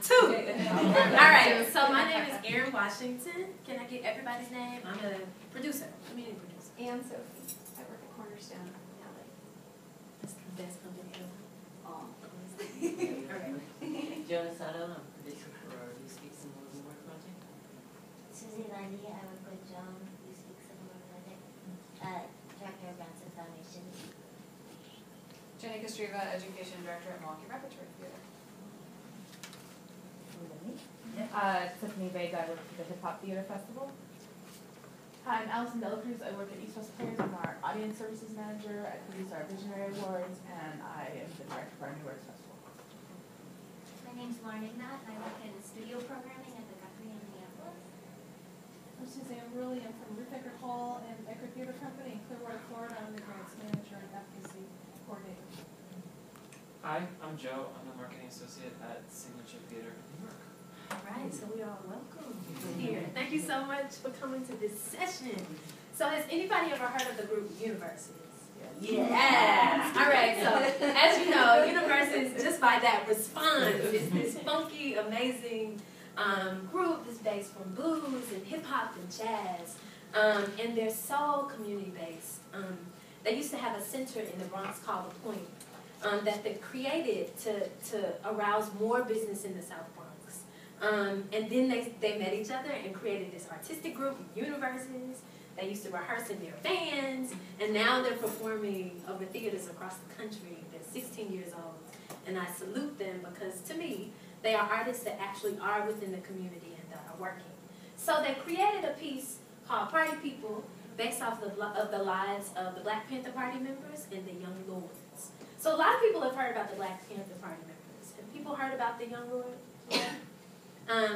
round two. All right, so my name is Erin Washington. Can I get everybody's name? I'm a producer, community producer. And Sophie. I work at Cornerstone in LA. That's the best company ever. All right. Jonah Sato, I'm producer for our You Speak Some More More project. Susie Landy, I work with Joan, You Speak Some More project. Director of Branson Foundation. Jenny Kostriva, Education Director at Milwaukee Repertory Theater. Tiffany Vega, I work for the Hip Hop Theater Festival. Hi, I'm Allison Delacruz. I work at East West Players. I'm our Audience Services Manager. I produce our Visionary Awards, and I am the director of our New Works Festival. My name's Lauren Ignat, and I work in studio programming at the Guthrie in Minneapolis. I'm Suzanne Rulli. I'm from Ruth Eckerd Hall and Eckerd Theater Company in Clearwater, Florida. I'm the grants manager and FPC coordinator. Hi, I'm Joe. I'm the marketing associate at Signature Theater in New York. All right, so we are welcome here. Thank you so much for coming to this session. So has anybody ever heard of the group Universes? Yes. All right, so as you know, Universes, just by that response, is this funky, amazing group that's based from blues and hip-hop and jazz. And they're so community-based. They used to have a center in the Bronx called The Point that they created to arouse more business in the South Bronx. And then they met each other and created this artistic group, Universes. They used to rehearse in their bands, and now they're performing over theaters across the country. They're 16 years old, and I salute them because, to me, they are artists that actually are within the community and that are working. So they created a piece called Party People based off of the lives of the Black Panther Party members and the Young Lords. So a lot of people have heard about the Black Panther Party members. Have people heard about the Young Lords? Yeah.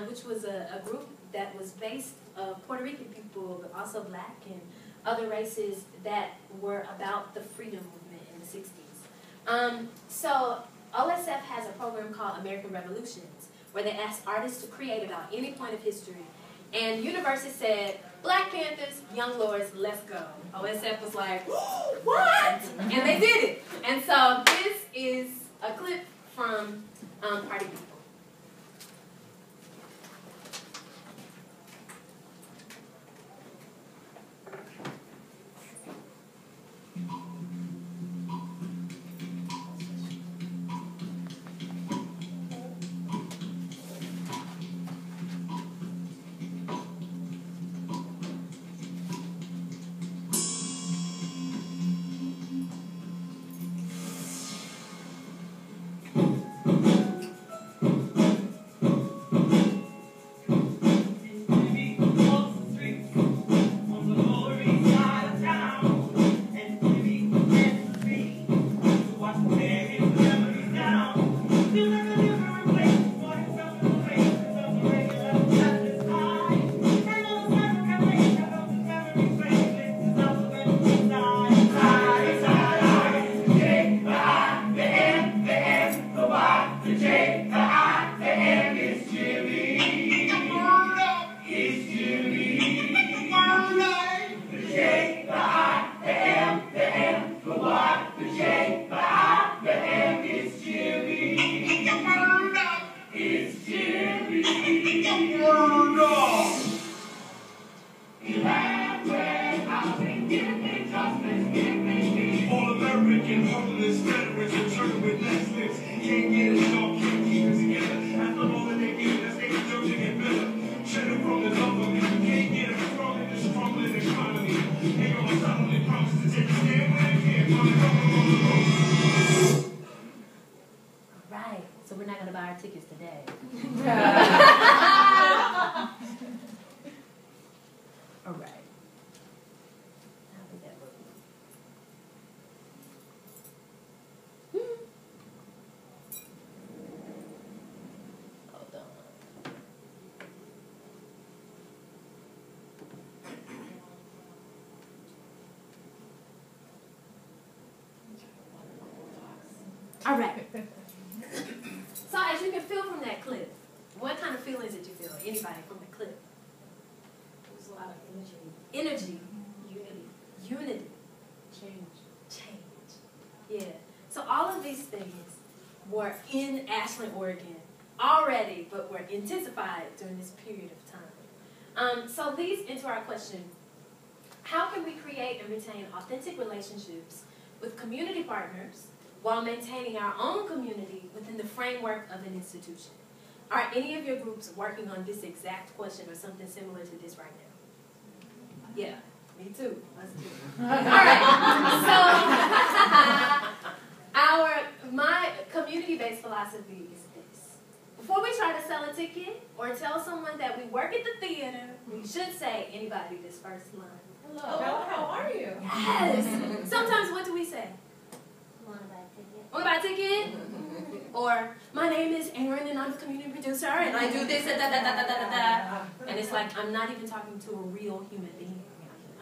Which was a group that was based of Puerto Rican people, but also Black and other races that were about the freedom movement in the 60s. So OSF has a program called American Revolutions, where they ask artists to create about any point of history. And Universes said, Black Panthers, Young Lords, let's go. OSF was like, what? And they did it. And so this is a clip from Party People. So we're not going to buy our tickets today. All right. How did that work? Hold on. All right. So as you can feel from that clip, what kind of feelings did you feel? Anybody from the clip? There was a lot of energy. Energy. Unity. Unity. Change. Yeah. So all of these things were in Ashland, Oregon already, but were intensified during this period of time. So leads into our question, how can we create and retain authentic relationships with community partners while maintaining our own community within the framework of an institution? Are any of your groups working on this exact question or something similar to this right now? Yeah, me too. Us too. All right. So, my community-based philosophy is this. Before we try to sell a ticket or tell someone that we work at the theater, we should say anybody this first line. Hello, how are you? Yes. Sometimes what do we say? Want to buy a ticket? Want to buy a ticket? Or, my name is Erin and I'm a community producer and I do this and da da da da da da. And it's like, I'm not even talking to a real human being.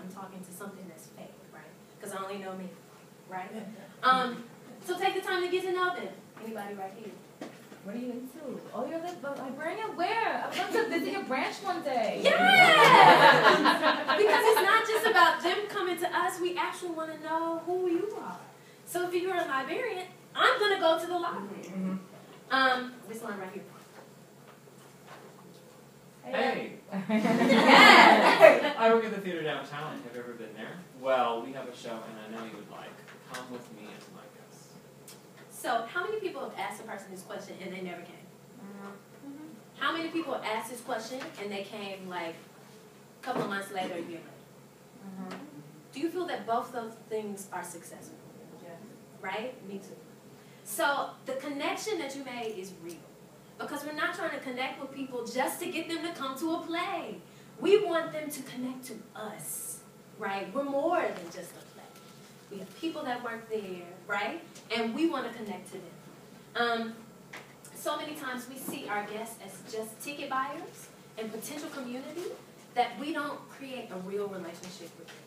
I'm talking to something that's fake, right? Because I only know me, right? So take the time to get to know them. Anybody right here? What are you into? Oh, you're the librarian? Where? I'm going to visit your branch one day. Yeah! Because it's not just about them coming to us. We actually want to know who you are. So if you're a librarian, I'm going to go to the library. This one right here. Hey! Yes! I work at the theater downtown. Have you ever been there? Well, we have a show, and I know you would like. Come with me as my guest. So how many people have asked a person this question and they never came? How many people asked this question and they came like a couple of months later, a year later? Do you feel that both those things are successful? Yes. Right? Me too. So the connection that you made is real. Because we're not trying to connect with people just to get them to come to a play. We want them to connect to us, right? We're more than just a play. We have people that work there, right? And we want to connect to them. So many times we see our guests as just ticket buyers and potential community that we don't create a real relationship with them.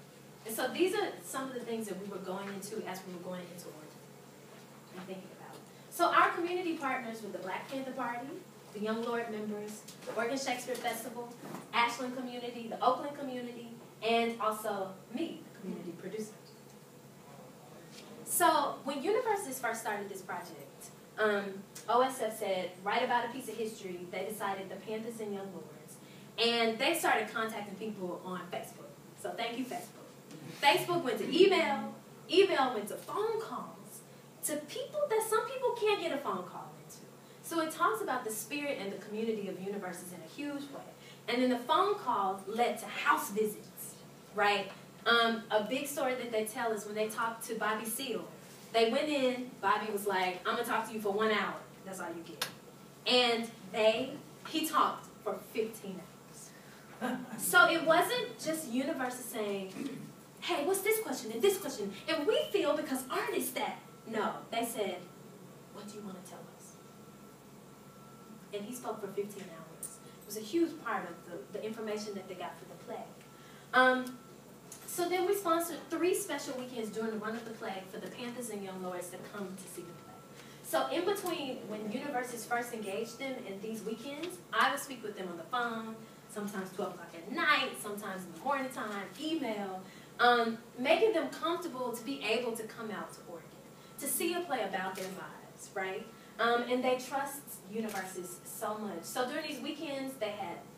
And so these are some of the things that we were going into as we were going into Oregon and thinking about. So our community partners were the Black Panther Party, the Young Lord members, the Oregon Shakespeare Festival, Ashland community, the Oakland community, and also me, the community producer. So when universities first started this project, OSF said, write about a piece of history. They decided the Panthers and Young Lords. And they started contacting people on Facebook. So thank you, Facebook. Facebook went to email. Email went to phone calls. To people that some people can't get a phone call into. So it talks about the spirit and the community of universities in a huge way. And then the phone calls led to house visits, right? A big story that they tell is when they talked to Bobby Seale. They went in, Bobby was like, I'm going to talk to you for 1 hour. That's all you get. And he talked for 15 hours. So it wasn't just universities saying, hey, what's this question and this question? And we feel because artists that. No, they said, what do you want to tell us? And he spoke for 15 hours. It was a huge part of the information that they got for the play. So then we sponsored 3 special weekends during the run of the play for the Panthers and Young Lords to come to see the play. So in between, when universities first engaged them in these weekends, I would speak with them on the phone, sometimes 12 o'clock at night, sometimes in the morning time, email, making them comfortable to be able to come out to Oregon, to see a play about their lives, right? And they trust universities so much. So during these weekends, they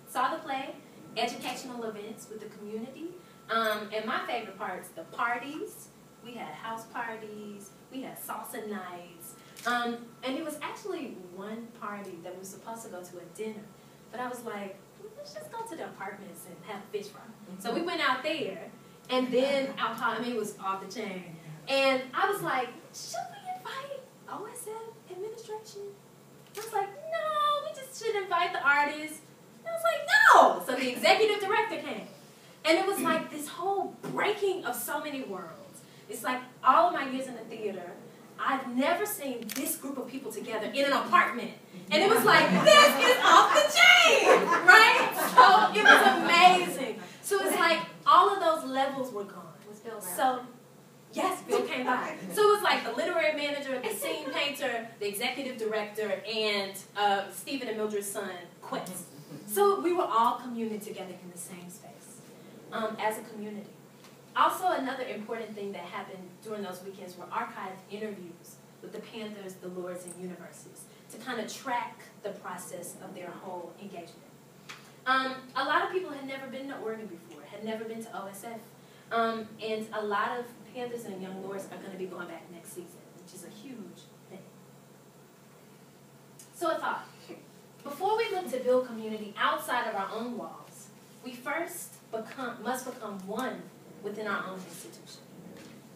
saw the play, educational events with the community, and my favorite parts, the parties. We had house parties, we had salsa nights, and it was actually one party that we were supposed to go to a dinner. But I was like, let's just go to the apartments and have a fish fry. So we went out there, and then alcohol, it was off the chain. And I was like, should we invite OSF administration? I was like, no, we just should invite the artists. And I was like, no. So the executive director came. And it was like this whole breaking of so many worlds. It's like all of my years in the theater, I've never seen this group of people together in an apartment. And it was like, this is off the chain, right? So it was amazing. So it's like all of those levels were gone. Was Bill there? So, yes, Bill came by. So it was like the literary manager, the scene painter, the executive director, and Stephen and Mildred's son, Quest. So we were all communing together in the same space as a community. Also, another important thing that happened during those weekends were archived interviews with the Panthers, the Lords, and universities. to kind of track the process of their whole engagement. A lot of people had never been to Oregon before, had never been to OSF, and a lot of Panthers and Young Lords are going to be going back next season, which is a huge thing. So I thought, before we look to build community outside of our own walls, we first must become one within our own institution.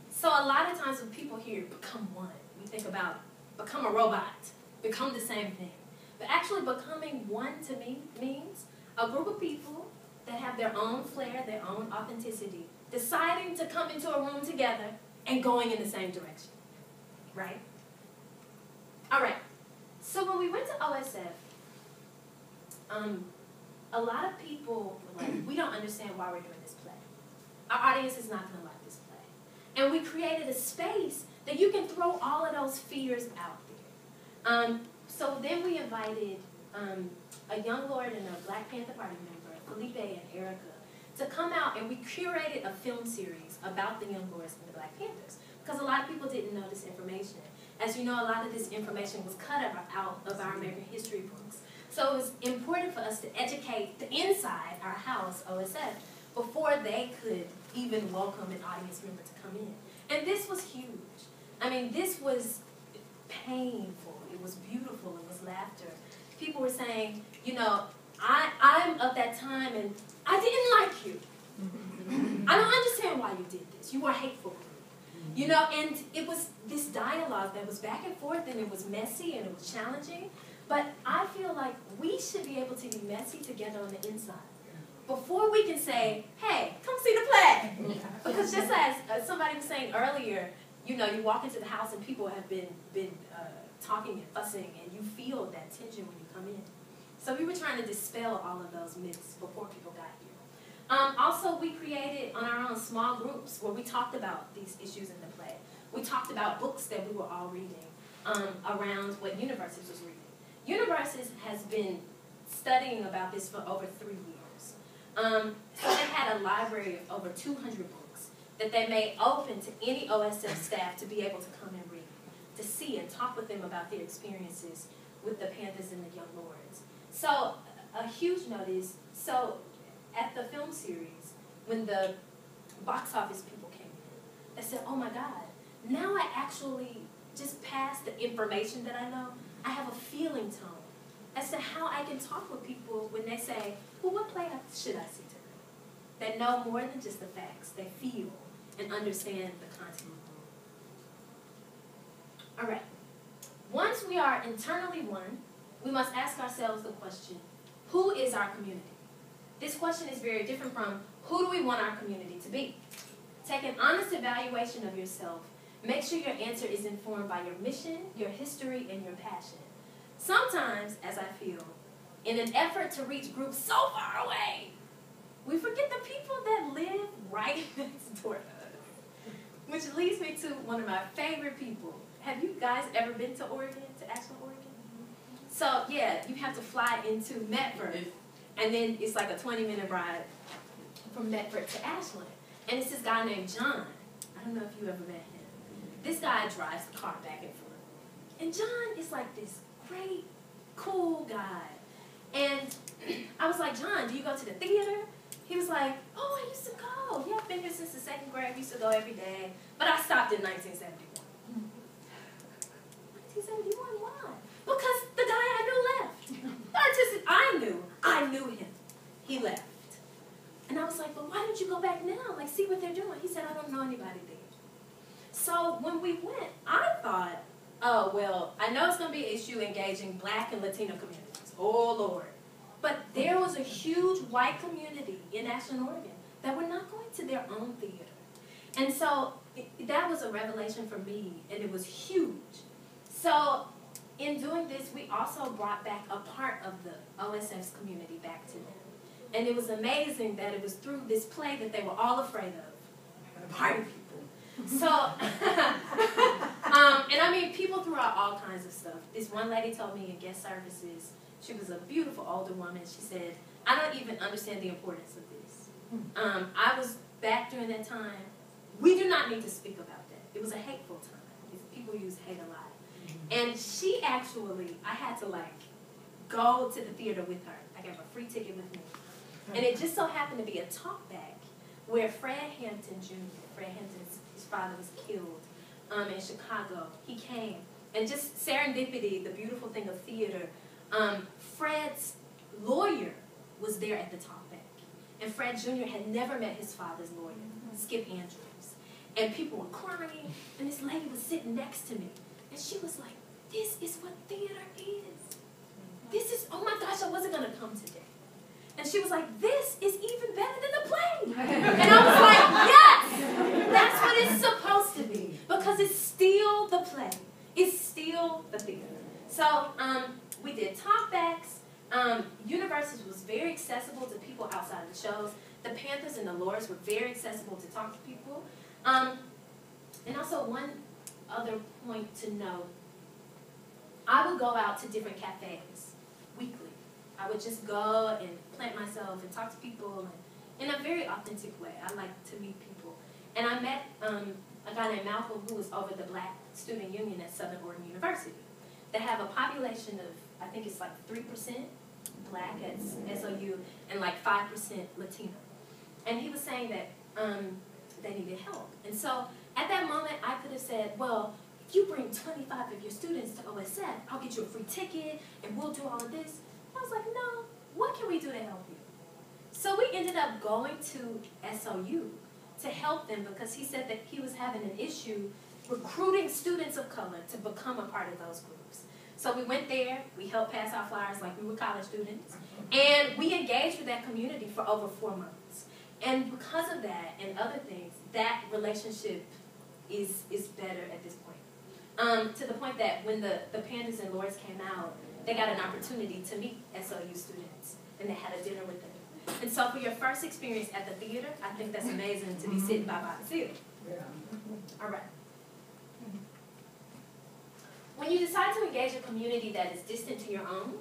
So a lot of times when people hear become one, we think about become a robot, become the same thing. But actually becoming one to me means a group of people that have their own flair, their own authenticity, deciding to come into a room together and going in the same direction, right? All right, so when we went to OSF, a lot of people were like, we don't understand why we're doing this play. Our audience is not gonna like this play. And we created a space that you can throw all of those fears out there. So then we invited a Young Lord and a Black Panther Party member, Felipe and Erica, to come out, and we curated a film series about the Young Lords and the Black Panthers, because a lot of people didn't know this information. As you know, a lot of this information was cut out of our American history books. So it was important for us to educate the inside our house, OSF, before they could even welcome an audience member to come in. And this was huge. I mean, this was painful. It was beautiful. It was laughter. People were saying, you know, I'm of that time and I didn't like you. I don't understand why you did this. You were hateful. You know, and it was this dialogue that was back and forth, and it was messy and it was challenging. But I feel like we should be able to be messy together on the inside before we can say, hey, come see the play. Because just as somebody was saying earlier, you know, you walk into the house and people have been talking and fussing, and you feel that tension when you come in. So we were trying to dispel all of those myths before people got here. Also, we created on our own small groups where we talked about these issues in the play. We talked about books that we were all reading around what Universes was reading. Universes has been studying about this for over 3 years. So they had a library of over 200 books that they made open to any OSF staff to be able to come and read, to see and talk with them about their experiences with the Panthers and the Young Lords. So a huge note is, so at the film series, when the box office people came in, they said, oh my God, now I actually, just past the information that I know, I have a feeling tone as to how I can talk with people when they say, well, what play should I see today? They know more than just the facts. They feel and understand the content. All right. Once we are internally one, we must ask ourselves the question, who is our community? This question is very different from, who do we want our community to be? Take an honest evaluation of yourself. Make sure your answer is informed by your mission, your history, and your passion. Sometimes, as I feel, in an effort to reach groups so far away, we forget the people that live right next door to us. Which leads me to one of my favorite people. Have you guys ever been to Oregon, to Ashland, Oregon? So, yeah, you have to fly into Medford, and then it's like a 20-minute ride from Medford to Ashland. And it's this guy named John. I don't know if you ever met him. This guy drives the car back and forth. And John is like this great, cool guy. And I was like, John, do you go to the theater? He was like, oh, I used to go. Yeah, I've been here since the 2nd grade. I used to go every day. But I stopped in 1971. 1971, why? Because the guy I knew left. The artist I knew him. He left. And I was like, but why don't you go back now? Like, see what they're doing. He said, I don't know anybody there. So when we went, I thought, oh, well, I know it's going to be an issue engaging Black and Latino communities. Oh, Lord. But there was a huge white community in Ashland, Oregon that were not going to their own theater. And so that was a revelation for me, and it was huge. So in doing this, we also brought back a part of the OSF's community back to them. And it was amazing that it was through this play that they were all afraid of, the party people. So, and I mean, people threw out all kinds of stuff. This one lady told me in guest services, she was a beautiful older woman, she said, I don't even understand the importance of this. I was back during that time. We do not need to speak about that. It was a hateful time. People use hate a lot. And she actually, I had to like go to the theater with her. I got a free ticket with me. And it just so happened to be a talkback where Fred Hampton Jr., Fred Hampton's his father was killed in Chicago. He came. And just serendipity, the beautiful thing of theater, Fred's lawyer was there at the talkback. And Fred Jr. had never met his father's lawyer, Skip Andrews. And people were crying, and this lady was sitting next to me. And she was like, this is what theater is. This is, oh my gosh, I wasn't going to come today. And she was like, this is even better than the play. And I was like, yes, that's what it's supposed to be. Because it's still the play. It's still the theater. So we did talkbacks. Universities was very accessible to people outside of the shows. The Panthers and the Lords were very accessible to talk to people. And also one other point to note, I would go out to different cafes weekly. I would just go and plant myself and talk to people in a very authentic way. I like to meet people. And I met a guy named Malcolm who was over the Black Student Union at Southern Oregon University. They have a population of, I think it's like 3% Black at SOU and like 5% Latino. And he was saying that they needed help. And so at that moment, I could have said, well, if you bring 25 of your students to OSF, I'll get you a free ticket and we'll do all of this. I was like, no, what can we do to help you? So we ended up going to SOU to help them because he said that he was having an issue recruiting students of color to become a part of those groups. So we went there, we helped pass out flyers like we were college students, and we engaged with that community for over 4 months. And because of that and other things, that relationship is better at this point. To the point that when the Pandas and Lords came out, they got an opportunity to meet SOU students, and they had a dinner with them. And so for your first experience at the theater, I think that's amazing to be sitting by the theater. All right. When you decide to engage a community that is distant to your own,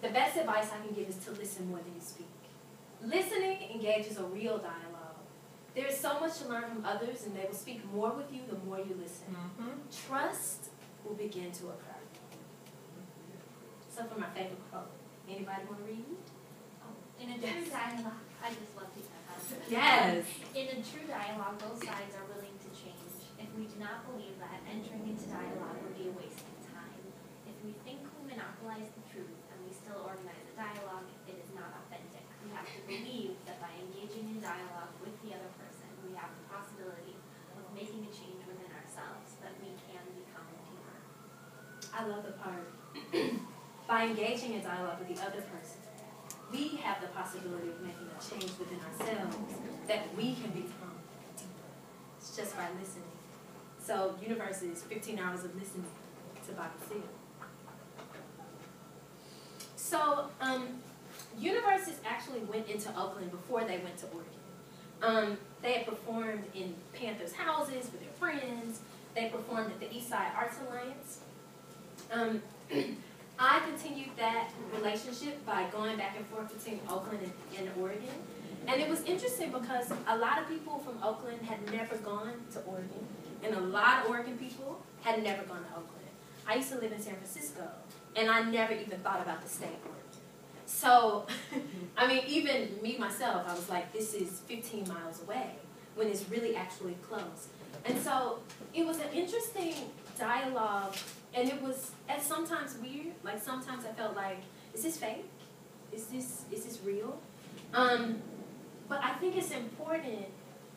the best advice I can give is to listen more than you speak. Listening engages a real dialogue. There is so much to learn from others, and they will speak more with you the more you listen. Trust will begin to occur. So for my favorite quote, anybody want to read? In a true dialogue, I just love these. Yes. In a true dialogue, both sides are willing to change. If we do not believe that, entering into dialogue would be a waste of time. If we think we monopolize the truth and we still organize a dialogue, it is not authentic. We have to believe that by engaging in dialogue with the other person, we have the possibility of making a change within ourselves, that we can become deeper. I love the part. By engaging in dialogue with the other person, we have the possibility of making a change within ourselves that we can become deeper. It's just by listening. So university is 15 hours of listening to Bible theater. So universities actually went into Oakland before they went to Oregon. They had performed in Panthers' houses with their friends. They performed at the Eastside Arts Alliance. I continued that relationship by going back and forth between Oakland and Oregon. And it was interesting because a lot of people from Oakland had never gone to Oregon, and a lot of Oregon people had never gone to Oakland. I used to live in San Francisco, and I never even thought about the state of Oregon. So, I mean, even me myself, I was like, this is 15 miles away, when it's really actually close. And so, it was an interesting dialogue. And it was sometimes weird. Like sometimes I felt like, is this fake? Is this real? But I think it's important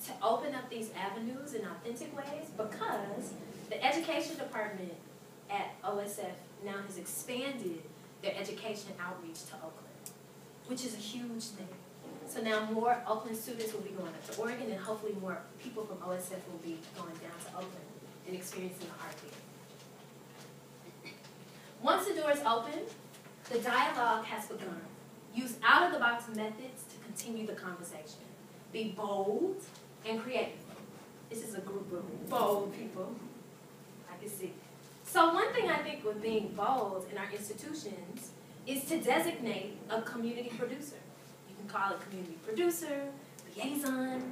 to open up these avenues in authentic ways because the education department at OSF now has expanded their education outreach to Oakland, which is a huge thing. So now more Oakland students will be going up to Oregon, and hopefully more people from OSF will be going down to Oakland and experiencing the art theater. Once the doors open, the dialogue has begun. Use out-of-the-box methods to continue the conversation. Be bold and creative. This is a group of bold people. I can see. So one thing I think with being bold in our institutions is to designate a community producer. You can call it community producer, liaison,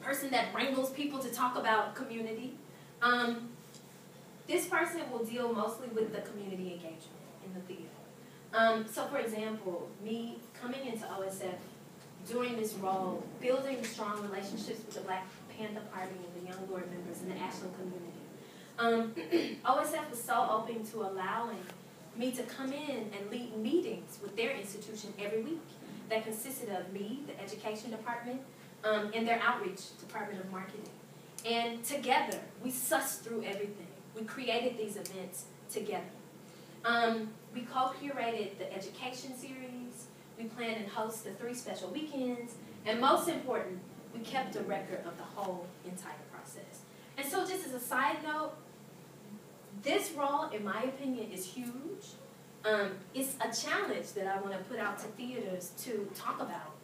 person that wrangles people to talk about community. this person will deal mostly with the community engagement in the theater. So for example, me coming into OSF during this role, building strong relationships with the Black Panther Party and the young board members and the Ashland community. OSF was so open to allowing me to come in and lead meetings with their institution every week that consisted of me, the education department, and their outreach department of marketing. And together, we sussed through everything. We created these events together. We co-curated the education series, we planned and hosted the 3 special weekends, and most important, we kept a record of the whole entire process. And so just as a side note, this role, in my opinion, is huge. It's a challenge that I want to put out to theaters to talk about,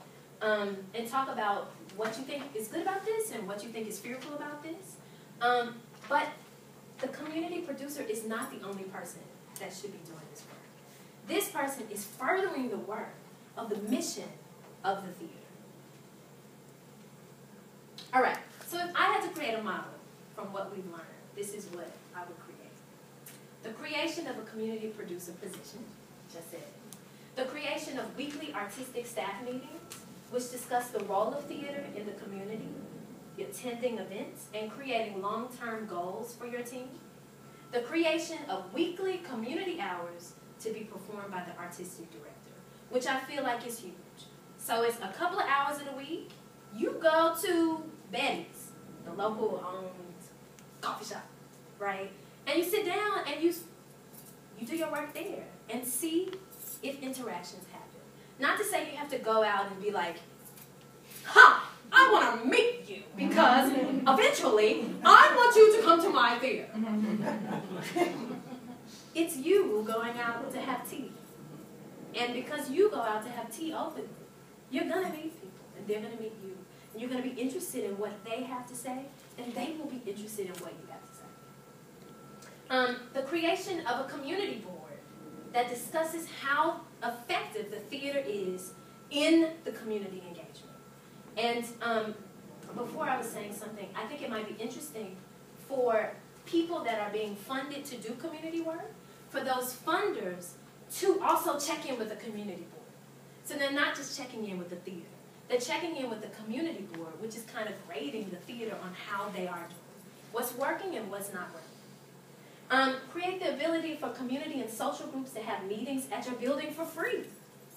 and talk about what you think is good about this and what you think is fearful about this. But the community producer is not the only person that should be doing this work. This person is furthering the work of the mission of the theater. All right, so if I had to create a model from what we've learned, this is what I would create. The creation of a community producer position, just said. The creation of weekly artistic staff meetings, which discuss the role of theater in the community, attending events, and creating long-term goals for your team. The creation of weekly community hours to be performed by the artistic director, which I feel like is huge. So it's a couple of hours in a week. You go to Betty's, the local coffee shop, right? And you sit down and you do your work there and see if interactions happen. Not to say you have to go out and be like, ha, I want to meet you because eventually I want you to come to my theater. It's you going out to have tea. And because you go out to have tea openly, you're going to meet people and they're going to meet you. And you're going to be interested in what they have to say and they will be interested in what you have to say. The creation of a community board that discusses how effective the theater is in the community engagement. And before I was saying something, I think it might be interesting for people that are being funded to do community work, for those funders to also check in with the community board. So they're not just checking in with the theater. They're checking in with the community board, which is kind of grading the theater on how they are doing, what's working and what's not working. Create the ability for community and social groups to have meetings at your building for free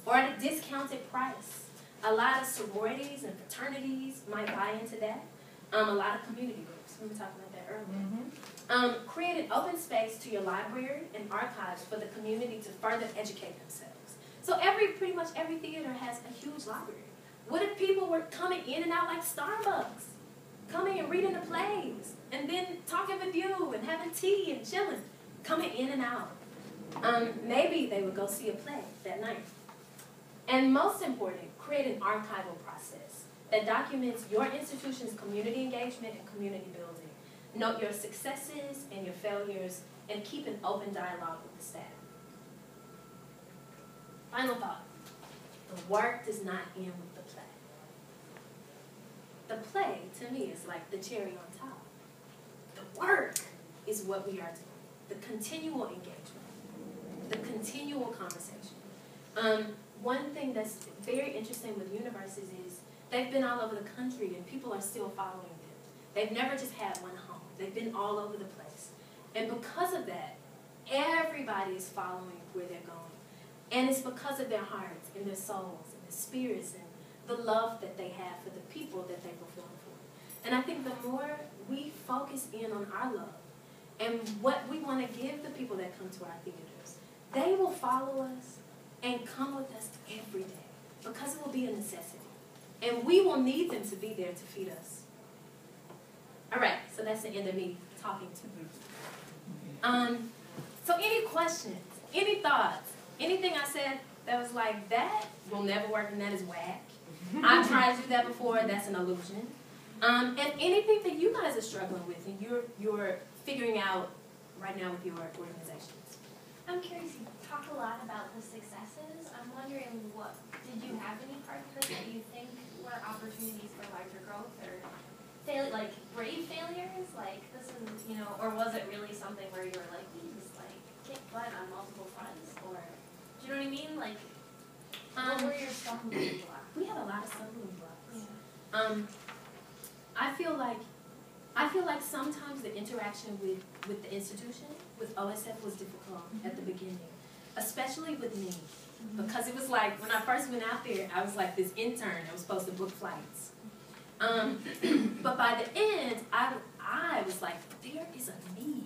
or at a discounted price. A lot of sororities and fraternities might buy into that. A lot of community groups. We were talking about that earlier. Create an open space to your library and archives for the community to further educate themselves. So pretty much every theater has a huge library. What if people were coming in and out like Starbucks? Coming and reading the plays, and then talking with you, and having tea and chilling. Coming in and out. Maybe they would go see a play that night. And most important, create an archival process that documents your institution's community engagement and community building. Note your successes and your failures, and keep an open dialogue with the staff. Final thought. The work does not end with the play. The play, to me, is like the cherry on top. The work is what we are doing. The continual engagement. The continual conversation. One thing that's very interesting with universes is they've been all over the country and people are still following them. They've never just had one home. They've been all over the place. And because of that, everybody is following where they're going. And it's because of their hearts and their souls and their spirits and the love that they have for the people that they perform for. And I think the more we focus in on our love and what we want to give the people that come to our theaters, they will follow us and come with us every day because it will be a necessity. And we will need them to be there to feed us. All right, so that's the end of me talking to you. So any questions, any thoughts, anything I said that was like, that will never work and that is whack. I've tried to do that before, that's an illusion. And anything that you guys are struggling with and you're figuring out right now with your organizations. I'm curious, you talk a lot about the successes. I'm wondering, did you have any parts of it that you think were opportunities for larger growth or brave failures? Like, this is, You know, or was it really something where you were like, we just like kick butt on multiple fronts, or do you know what I mean? Like, what were your stumbling blocks? We had a lot of stumbling blocks. Yeah. I feel like sometimes the interaction with the institution, with OSF, was difficult at the beginning, especially with me, because it was like when I first went out there, I was like this intern that was supposed to book flights. But by the end, I was like, there is a need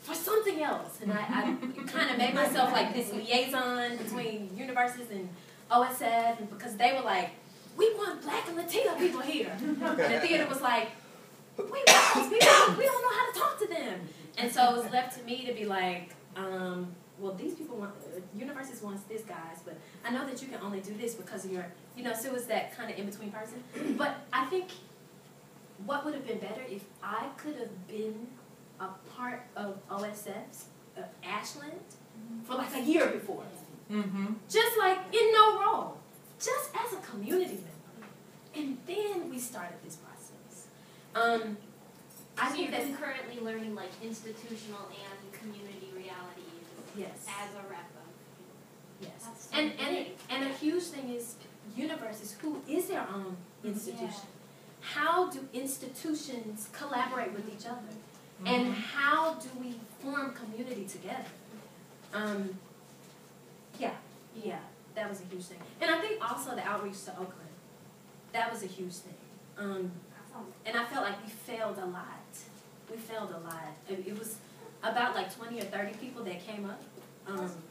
for something else, and I kind of made myself like this liaison between universities and OSF, and because they were like, we want Black and Latino people here, and the theater was like, we want these people, we don't know how to talk to them, and so it was left to me to be like, well, these people want, universities wants this, guys, but I know that you can only do this because of your, you know, so it was that kind of in-between person. But I think what would have been better if I could have been a part of OSF's Ashland for like a year before. Just like in no role, just as a community member. And then we started this process. I think that currently learning like institutional and community realities. Yes. As a rep of. Yes. That's so And a huge thing is universities, who is their own institution. How do institutions collaborate with each other? And how do we form community together? Yeah, that was a huge thing. And I think also the outreach to Oakland, that was a huge thing. And I felt like we failed a lot. It was about like 20 or 30 people that came up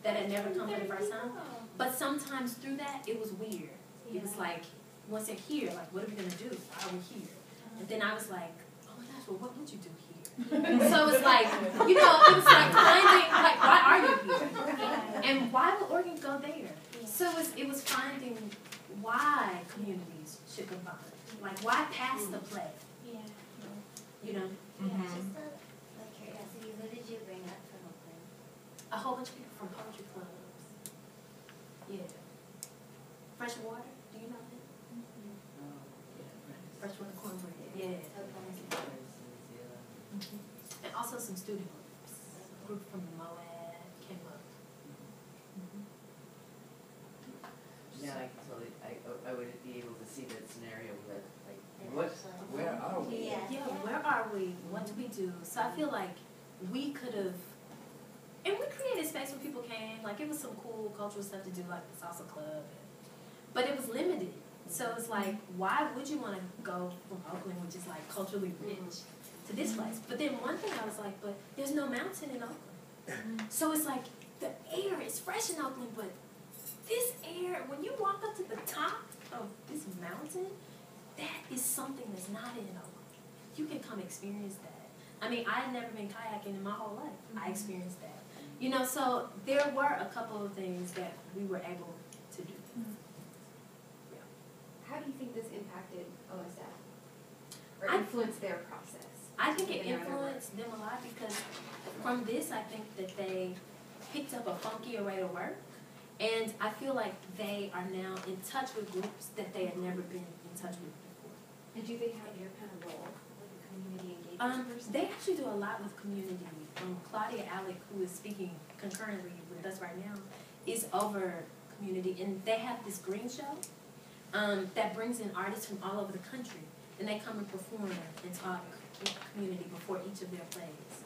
that had never come for the first time. But sometimes through that, it was weird. It was like, once they're here, like, what are we going to do? Why are we here? And then I was like, oh my gosh, well, what would you do here? So it was like, you know, it was like finding, like, why are you here? And why would Oregon go there? So it was finding why communities should combine. Like, why pass the play? You know? Just a curiosity, who did you bring up from Oakland? A whole bunch of people from poetry clubs. Yeah. Fresh Water, do you know that? Freshwater Cornbread, yeah. And also some student groups. A group from Moab came up. Now I can totally, I would be able to see that scenario with, like, where are we? Yeah, where are we? What do we do? So I feel like we could have, and we created space when people came. Like, it was some cool cultural stuff to do, like the salsa club. But it was limited. So it's like, why would you want to go from Oakland, which is like culturally rich, to this place? But then one thing I was like, but there's no mountain in Oakland. So it's like, the air is fresh in Oakland, but this air, when you walk up to the top of this mountain, that is something that's not in Oakland. You can come experience that. I mean, I had never been kayaking in my whole life. I experienced that. You know, so there were a couple of things that we were able to do. How do you think this impacted OSF? Or I- influenced their process? I think it in their other work? influenced them a lot because from this, I think that they picked up a funkier way to work. And I feel like they are now in touch with groups that they had never been in touch with before. And do they have your kind of role, like a community engagement person? They actually do a lot with community. Claudia Alec, who is speaking concurrently with us right now, is over community. And they have this green show that brings in artists from all over the country. And they come and perform and talk with the community before each of their plays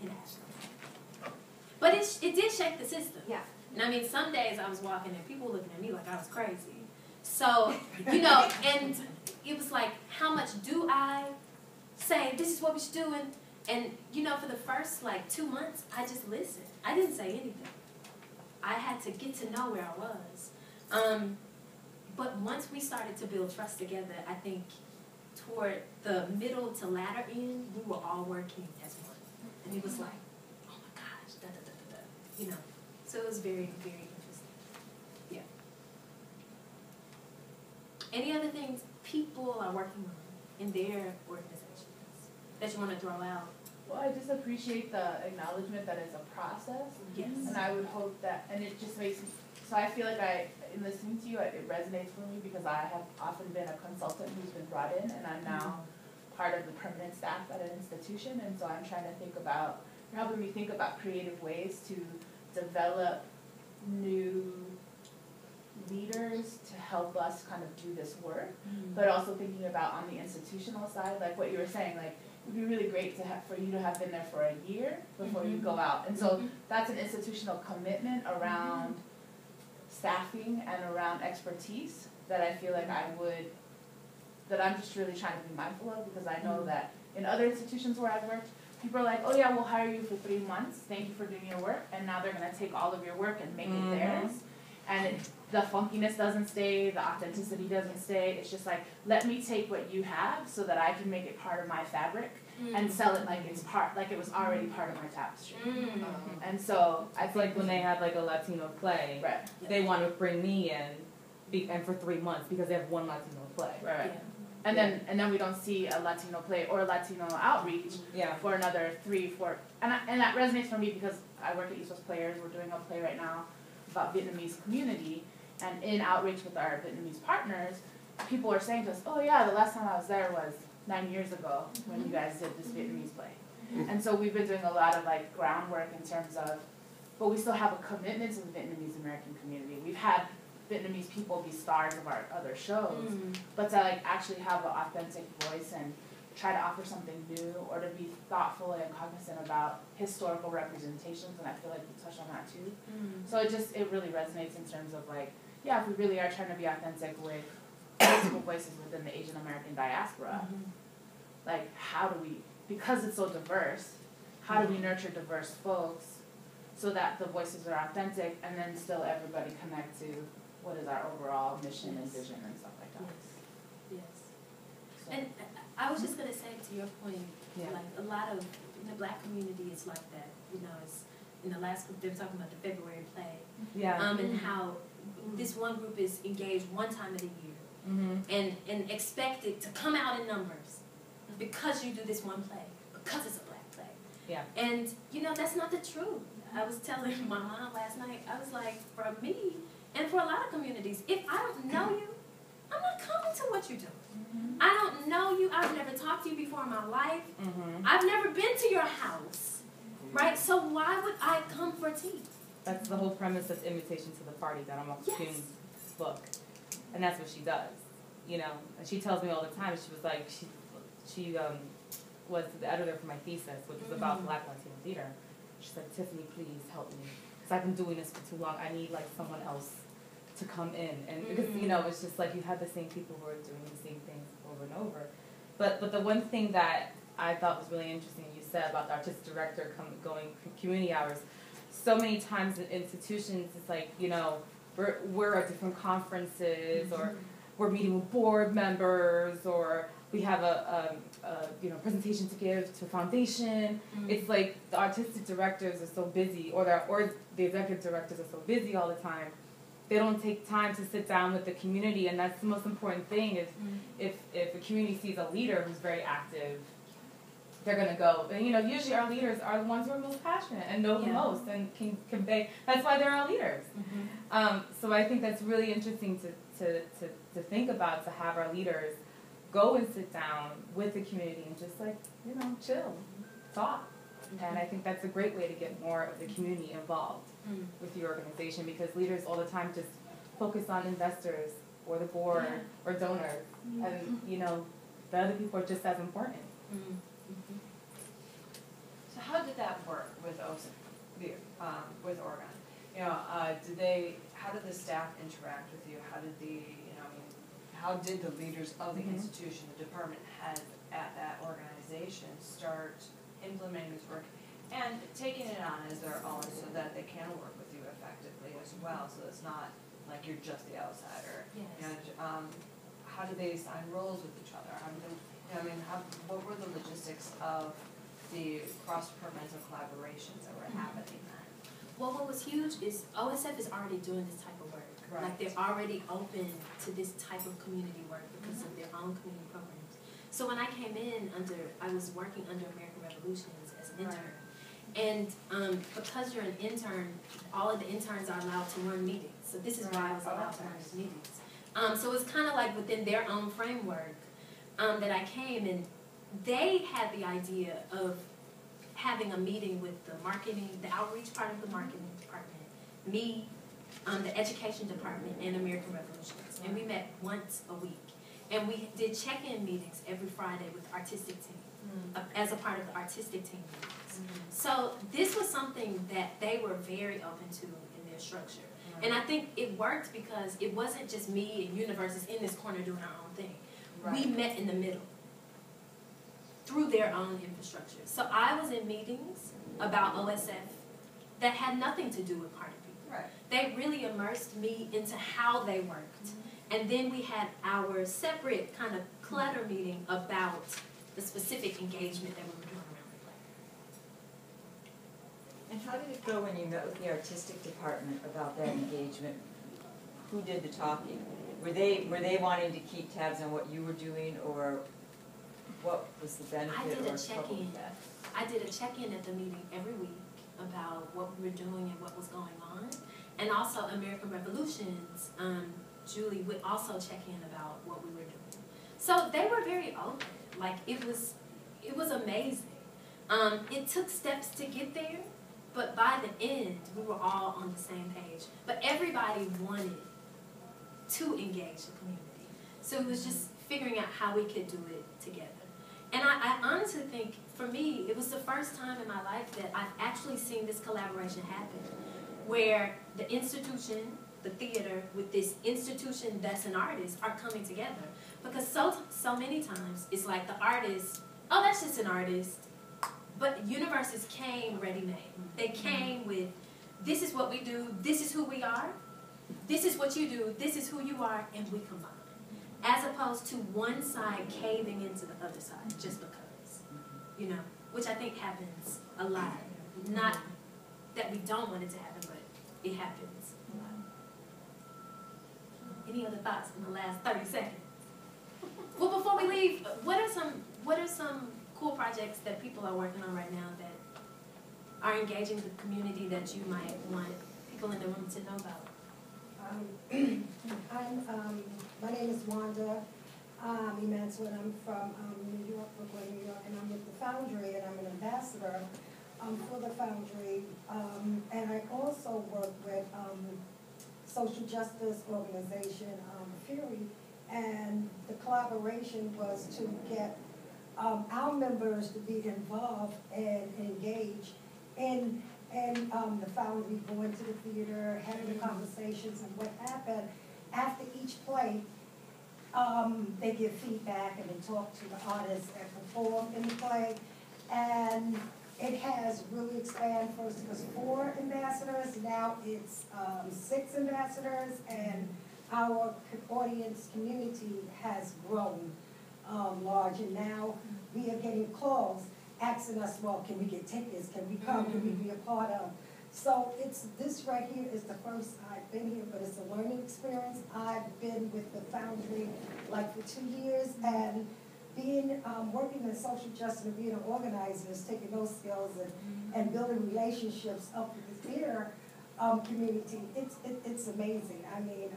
in Ashland. But it did shake the system. Yeah. And I mean, some days I was walking and people were looking at me like I was crazy. So, you know, and it was like, how much do I say, this is what we should do? And you know, for the first like 2 months, I just listened. I didn't say anything. I had to get to know where I was. But once we started to build trust together, I think toward the middle to latter end, we were all working as one. And it was like, oh my gosh, you know. So it was very, very interesting. Yeah. Any other things people are working on in their organizations that you want to throw out? Well, I just appreciate the acknowledgement that it's a process. Yes. And I would hope that, and it just makes me, so I feel like in listening to you, it resonates for me because I have often been a consultant who's been brought in, and I'm now part of the permanent staff at an institution, and so I'm trying to think about, you're helping me think about creative ways to develop new leaders to help us kind of do this work, but also thinking about on the institutional side, like what you were saying, like it would be really great to have, for you to have been there for a year before you go out. And so that's an institutional commitment around staffing and around expertise that I feel like that I'm just really trying to be mindful of, because I know that in other institutions where I've worked, people are like, oh yeah, we'll hire you for 3 months, thank you for doing your work, and now they're gonna take all of your work and make it theirs. And the funkiness doesn't stay, the authenticity doesn't stay. It's just like, let me take what you have so that I can make it part of my fabric and sell it like it's like it was already part of my tapestry. And so I It's like when they have like a Latino play, they want to bring me in, and for 3 months because they have one Latino play. Right. And then we don't see a Latino play or Latino outreach for another 3, 4, and that resonates for me because I work at East West Players. We're doing a play right now about Vietnamese community, and in outreach with our Vietnamese partners, people are saying to us, oh yeah, the last time I was there was 9 years ago when you guys did this Vietnamese play. And so we've been doing a lot of like groundwork in terms of, but we still have a commitment to the Vietnamese American community. We've had Vietnamese people be stars of our other shows, but to like actually have an authentic voice and try to offer something new, or to be thoughtful and cognizant about historical representations, and I feel like you touched on that too. So it really resonates in terms of like, yeah, if we really are trying to be authentic with multiple voices within the Asian American diaspora, like how do we, because it's so diverse, how do we nurture diverse folks so that the voices are authentic and then still everybody connect to what is our overall mission and vision and stuff like that. Yes. So. And I was just gonna say to your point, like a lot of the Black community is like that. You know, it's in the last group they were talking about the February play, and how this one group is engaged one time of the year, and expected to come out in numbers because you do this one play, because it's a Black play. Yeah. And you know that's not the truth. I was telling my mom last night. I was like, for me and for a lot of communities, if I don't know you, I'm not coming to what you do. I don't know you. I've never talked to you before in my life. I've never been to your house, right? So why would I come for tea? That's the whole premise of Invitation to the Party, that I'm Kuhn's book, and that's what she does, you know. And she tells me all the time. She was like, she was the editor for my thesis, which was about Black Latino theater. She's like, Tiffany, please help me, because I've been doing this for too long. I need like someone else to come in, and because you know it's just like you have the same people who are doing the same things over and over. But the one thing that I thought was really interesting you said about the artistic director going community hours. So many times in institutions, it's like, you know, we're at different conferences, or we're meeting with board members, or we have a you know, presentation to give to a foundation. It's like the artistic directors are so busy, or the executive directors are so busy all the time. They don't take time to sit down with the community, and that's the most important thing. Is if a community sees a leader who's very active, they're gonna go. And you know, usually our leaders are the ones who are most passionate and know the most and can convey. That's why they're our leaders. So I think that's really interesting to think about, to have our leaders go and sit down with the community and just like, you know, chill, talk. And I think that's a great way to get more of the community involved with your organization, because leaders all the time just focus on investors or the board or donors, and you know, the other people are just as important. So how did that work with with Oregon? You know, how did the staff interact with you? How did how did the leaders of the institution, the department heads at that organization, start implementing this work and taking it on as their own, so that they can work with you effectively as well, so it's not like you're just the outsider? And how do they assign roles with each other? What were the logistics of the cross-departmental collaborations that were happening then? Well, what was huge is OSF is already doing this type of work. Like they're already open to this type of community work because of their own community programs. So when I came in I was working under American Revolutions as an intern. And because you're an intern, all of the interns are allowed to run meetings. So this is why I was allowed to run meetings. So it's kind of like within their own framework that I came, and they had the idea of having a meeting with the marketing, the outreach part of the marketing department, me, the education department, and American Revolutions. And we met once a week. And we did check-in meetings every Friday with the artistic team, as a part of the artistic team meetings. So this was something that they were very open to in their structure. And I think it worked because it wasn't just me and Universes in this corner doing our own thing. We met in the middle through their own infrastructure. So I was in meetings about OSF that had nothing to do with Carter people. They really immersed me into how they worked. And then we had our separate kind of clutter meeting about the specific engagement that we were doing around the play. And how did it go when you met with the artistic department about that engagement? Who did the talking? Were they wanting to keep tabs on what you were doing, or what was the benefit or trouble with that? I did a check-in at the meeting every week about what we were doing and what was going on. And also American Revolutions, Julie would also check in about what we were doing. So they were very open. Like, it was amazing. It took steps to get there, but by the end, we were all on the same page. But everybody wanted to engage the community. So it was just figuring out how we could do it together. And I honestly think, for me, it was the first time in my life that I've actually seen this collaboration happen, where the institution, the theater, with this institution that's an artist, are coming together. Because so many times, it's like the artist, oh, that's just an artist. But Universes came ready-made. They came with, this is what we do, this is who we are, this is what you do, this is who you are, and we combine. As opposed to one side caving into the other side just because, you know, which I think happens a lot. Not that we don't want it to happen, but it happens a lot. Any other thoughts in the last 30 seconds? Well, before we leave, what are some cool projects that people are working on right now that are engaging the community that you might want people in the room to know about? My name is Wanda Emanswin. I'm from New York, Brooklyn, New York, and I'm with the Foundry, and I'm an ambassador for the Foundry. And I also work with social justice organization, Fury, and the collaboration was to get our members to be involved and engage in the Foundry, going to the theater, having the conversations, and what happened after each play, they give feedback and they talk to the artists that perform in the play. And it has really expanded. First it was 4 ambassadors, now it's 6 ambassadors, and our audience community has grown large, and now we are getting calls asking us, well, can we get tickets, can we come, can we be a part of? So this right here is the first I've been here, but it's a learning experience. I've been with the Foundry like for 2 years, and being working in social justice and being an organizer is taking those skills and building relationships up with the theater community. It's amazing. I mean,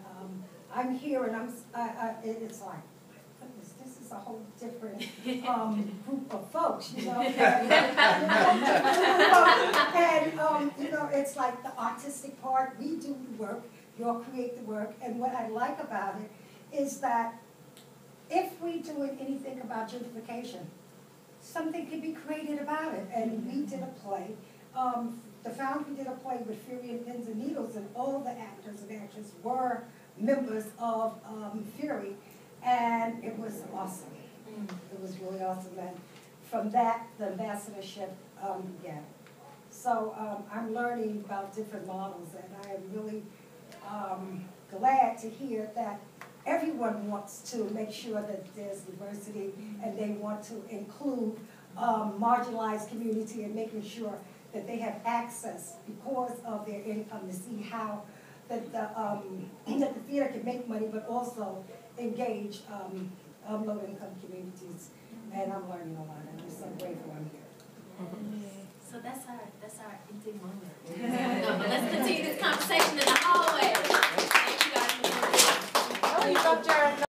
I'm here and it's like, this is a whole different group of folks, you know. And you know, it's like the artistic part. We do the work, you'll create the work. And what I like about it is that if we do anything about gentrification, something could be created about it. And we did a play. The Foundry did a play with Fury and Pins and Needles, and all the actors and actresses were members of Fury. And it was awesome. It was really awesome. And from that, the ambassadorship began. So I'm learning about different models, and I am really glad to hear that everyone wants to make sure that there's diversity, and they want to include marginalized community and making sure that they have access because of their income to see how that the theater can make money, but also engage low-income communities. And I'm learning a lot, and I'm so grateful I'm here. So that's our empty moment. No, but let's continue this conversation in the hallway.